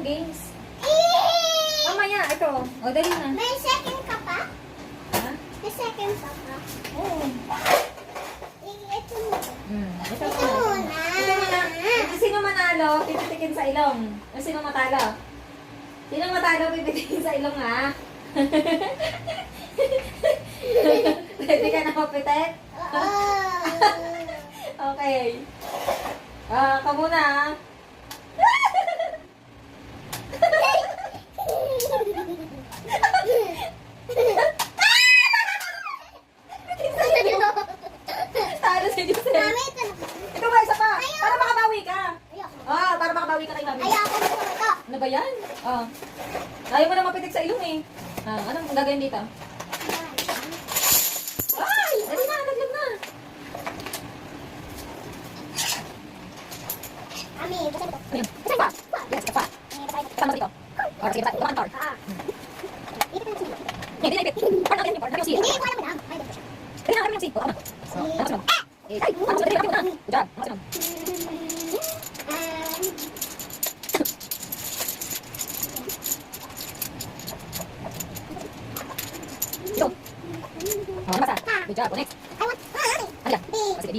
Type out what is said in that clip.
yung games. Mamaya, ito. O, dali na. May second ka pa? Ha? May second ka pa? Oo. Ito mo. Ito Ito muna. Ito muna. Sino manalo, pipitikin sa ilong. Sino matalo? Sino matalo, pipitikin sa ilong, ha? Pwede ka na mapitik? Okay. Ka muna, ha? Talo si Jose. Mami, ito na. Ito ba, isa pa? Para makabawi ka. Ayoko. Para makabawi ka kay mami. Ayoko na ito. Ano ba yan? Ayaw mo na mapitik sa ilong, eh. Anong gagawin dito? Ay! Dali na, naglag na. Mami, gusto mo ito. Ano yun? Isa pa? Yes, isa pa. Saan mo dito? Sige, basta. Ito ang tar. Hindi, hindi. Part natin yung part. Nabi yung Hindi, seed. wala mo na. Ay, dito siya. Dali na, nabi yung seed. Ako na. Ano sunod? Ay, ano sunod? Dali, dali, good job. Ano sunod? Ito. Ano basta? Good job. Next. I want. Ano yan? Sige, B.